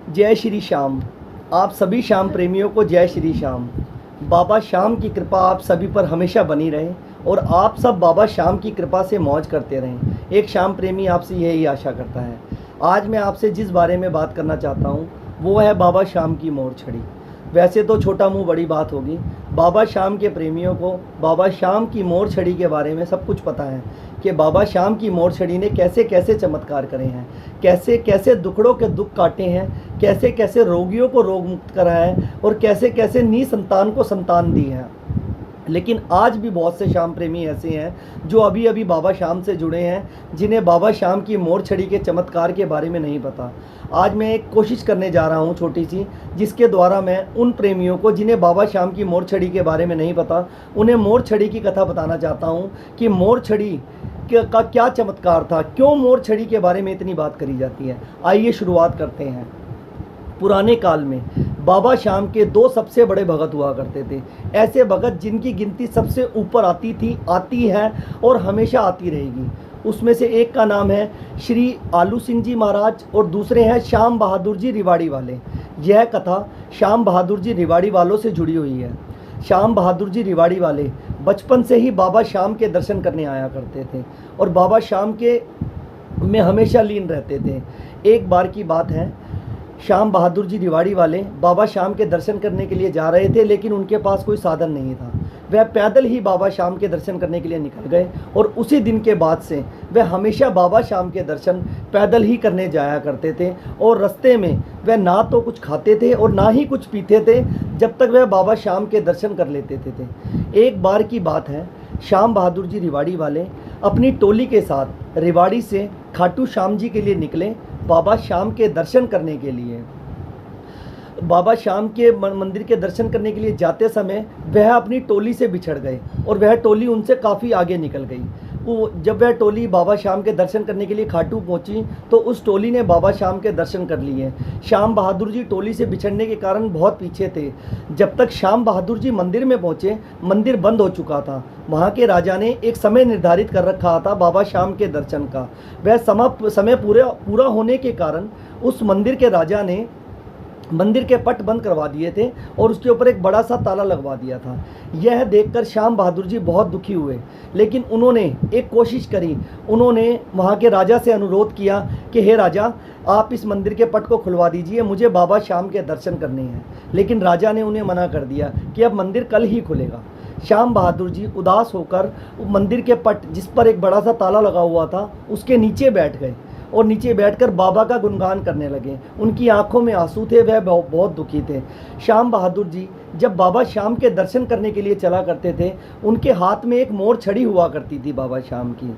जय श्री श्याम। आप सभी श्याम प्रेमियों को जय श्री श्याम। बाबा श्याम की कृपा आप सभी पर हमेशा बनी रहे और आप सब बाबा श्याम की कृपा से मौज करते रहें। एक श्याम प्रेमी आपसे यही आशा करता है। आज मैं आपसे जिस बारे में बात करना चाहता हूँ वो है बाबा श्याम की मोर छड़ी। वैसे तो छोटा मुंह बड़ी बात होगी, बाबा श्याम के प्रेमियों को बाबा श्याम की मोर छड़ी के बारे में सब कुछ पता है कि बाबा श्याम की मोर छड़ी ने कैसे कैसे चमत्कार करे हैं, कैसे कैसे दुखड़ों के दुख काटे हैं, कैसे कैसे रोगियों को रोग मुक्त करा है और कैसे कैसे निसंतान को संतान दी है। लेकिन आज भी बहुत से श्याम प्रेमी ऐसे हैं जो अभी अभी बाबा श्याम से जुड़े हैं, जिन्हें बाबा श्याम की मोर छड़ी के चमत्कार के बारे में नहीं पता। आज मैं एक कोशिश करने जा रहा हूं छोटी सी, जिसके द्वारा मैं उन प्रेमियों को जिन्हें बाबा श्याम की मोर छड़ी के बारे में नहीं पता, उन्हें मोर छड़ी की कथा बताना चाहता हूं कि मोर छड़ी का क्या चमत्कार था, क्यों मोर छड़ी के बारे में इतनी बात करी जाती है। आइए शुरुआत करते हैं। पुराने काल में बाबा श्याम के दो सबसे बड़े भगत हुआ करते थे। ऐसे भगत जिनकी गिनती सबसे ऊपर आती है और हमेशा आती रहेगी। उसमें से एक का नाम है श्री आलू सिंह जी महाराज और दूसरे हैं श्याम बहादुर जी रिवाड़ी वाले। यह कथा श्याम बहादुर जी रिवाड़ी वालों से जुड़ी हुई है। श्याम बहादुर जी रिवाड़ी वाले बचपन से ही बाबा श्याम के दर्शन करने आया करते थे और बाबा श्याम के में हमेशा लीन रहते थे। एक बार की बात है, श्याम बहादुर जी रिवाड़ी वाले बाबा श्याम के दर्शन करने के लिए जा रहे थे, लेकिन उनके पास कोई साधन नहीं था। वह पैदल ही बाबा श्याम के दर्शन करने के लिए निकल गए और उसी दिन के बाद से वह हमेशा बाबा श्याम के दर्शन पैदल ही करने जाया करते थे। और रास्ते में वह ना तो कुछ खाते थे और ना ही कुछ पीते थे जब तक वह बाबा श्याम के दर्शन कर लेते थे। एक बार की बात है, श्याम बहादुर जी रिवाड़ी वाले अपनी टोली के साथ रिवाड़ी से खाटू श्याम जी के लिए निकले बाबा श्याम के दर्शन करने के लिए। बाबा श्याम के मंदिर के दर्शन करने के लिए जाते समय वह अपनी टोली से बिछड़ गए और वह टोली उनसे काफ़ी आगे निकल गई। जब वह टोली बाबा श्याम के दर्शन करने के लिए खाटू पहुंची तो उस टोली ने बाबा श्याम के दर्शन कर लिए। श्याम बहादुर जी टोली से बिछड़ने के कारण बहुत पीछे थे। जब तक श्याम बहादुर जी मंदिर में पहुंचे, मंदिर बंद हो चुका था। वहां के राजा ने एक समय निर्धारित कर रखा था बाबा श्याम के दर्शन का। वह समय पूरा होने के कारण उस मंदिर के राजा ने मंदिर के पट बंद करवा दिए थे और उसके ऊपर एक बड़ा सा ताला लगवा दिया था। यह देखकर श्याम बहादुर जी बहुत दुखी हुए, लेकिन उन्होंने एक कोशिश करी। उन्होंने वहाँ के राजा से अनुरोध किया कि हे राजा, आप इस मंदिर के पट को खुलवा दीजिए, मुझे बाबा श्याम के दर्शन करने हैं। लेकिन राजा ने उन्हें मना कर दिया कि अब मंदिर कल ही खुलेगा। श्याम बहादुर जी उदास होकर मंदिर के पट, जिस पर एक बड़ा सा ताला लगा हुआ था, उसके नीचे बैठ गए और नीचे बैठकर बाबा का गुणगान करने लगे। उनकी आंखों में आंसू थे, वह बहुत दुखी थे। श्याम बहादुर जी जब बाबा श्याम के दर्शन करने के लिए चला करते थे, उनके हाथ में एक मोर छड़ी हुआ करती थी बाबा श्याम की।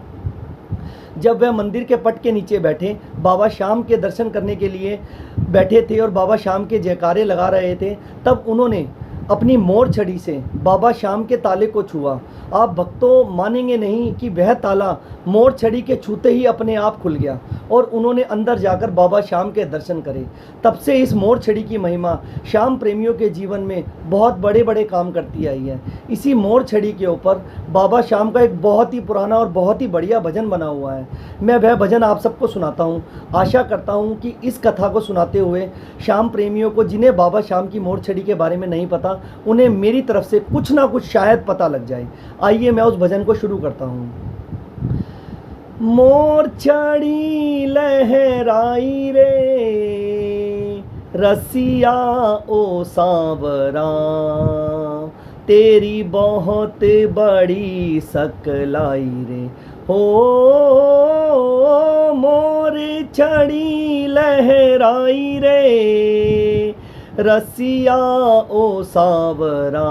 जब वह मंदिर के पट के नीचे बैठे बाबा श्याम के दर्शन करने के लिए बैठे थे और बाबा श्याम के जयकारे लगा रहे थे, तब उन्होंने अपनी मोर छड़ी से बाबा श्याम के ताले को छुआ। आप भक्तों मानेंगे नहीं कि वह ताला मोर छड़ी के छूते ही अपने आप खुल गया और उन्होंने अंदर जाकर बाबा श्याम के दर्शन करे। तब से इस मोर छड़ी की महिमा श्याम प्रेमियों के जीवन में बहुत बड़े बड़े काम करती आई है। इसी मोर छड़ी के ऊपर बाबा श्याम का एक बहुत ही पुराना और बहुत ही बढ़िया भजन बना हुआ है। मैं वह भजन आप सबको सुनाता हूँ। आशा करता हूँ कि इस कथा को सुनाते हुए श्याम प्रेमियों को, जिन्हें बाबा श्याम की मोर छड़ी के बारे में नहीं पता, उन्हें मेरी तरफ से कुछ ना कुछ शायद पता लग जाए। आइए मैं उस भजन को शुरू करता हूँ। मोर छड़ी लहराई रे रसिया ओ सांवरा, तेरी बहुत बड़ी सकलाई रे हो। मोर छड़ी लहराई रे रसिया ओ सांवरा,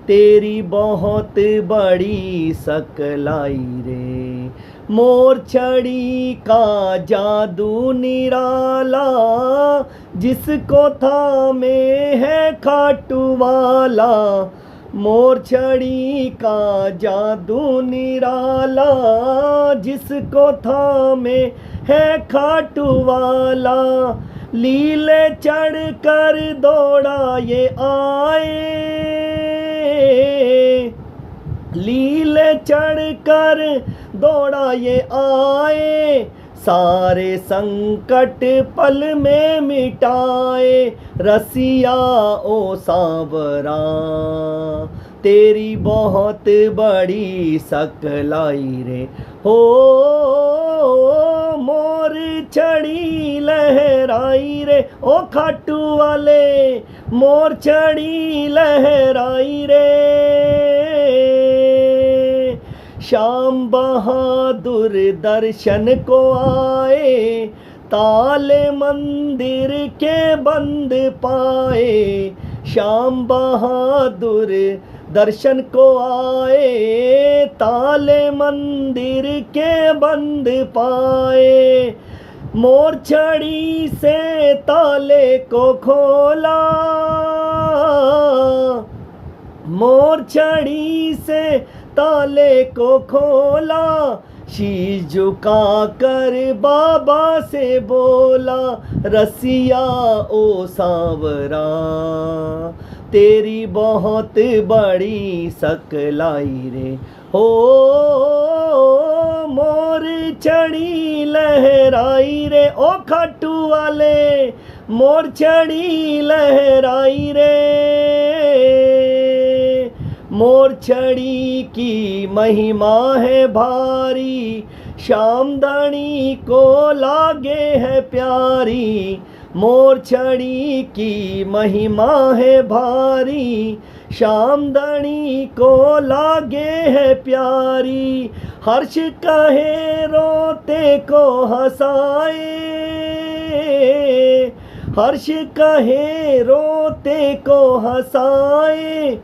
तेरी बहुत बड़ी सकलाई रे। मोर छड़ी का जादू निराला, जिसको थामे है खाटू वाला। मोर छड़ी का जादू निराला, जिसको थामे है खाटू वाला। लीले चढ़ कर दौड़ा ये आए, लीले चढ़ कर दौड़ा ये आए। सारे संकट पल में मिटाए रसिया ओ सांवरा, तेरी बहुत बड़ी सकलाई रे। हो मोर चढ़ी लहराई रे, ओ खाटू वाले मोर चढ़ी लहराई रे। श्याम बहादुर दर्शन को आए, ताले मंदिर के बंद पाए। श्याम बहादुर दर्शन को आए, ताले मंदिर के बंद पाए। मोरछड़ी से ताले को खोला, मोरछड़ी से ताले को खोला। शीश झुका कर बाबा से बोला, रसिया ओ सांवरा, तेरी बहुत बड़ी सकलाई रे। हो मोर चढ़ी लहराई रे, ओ खाटू वाले मोर चढ़ी लहराई रे। मोरछड़ी की महिमा है भारी, श्यामधनी को लागे है प्यारी। मोरछड़ी की महिमा है भारी, श्यामधनी को लागे है प्यारी। हर्ष कहे रोते को हंसाए, हर्ष कहे रोते को हंसाए।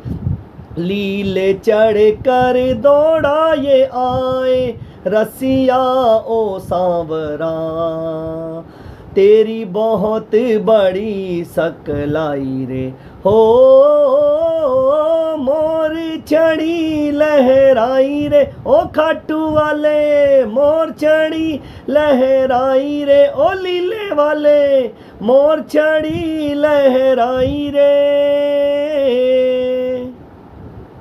लीले चढ़ कर दौड़ा ये आए, रसिया ओ सांवरा, तेरी बहुत बड़ी सकलाई रे। हो मोर चढ़ी लहराई रे, ओ खाटू वाले मोर चढ़ी लहराई रे। ओ लीले वाले मोर चढ़ी लहराई रे।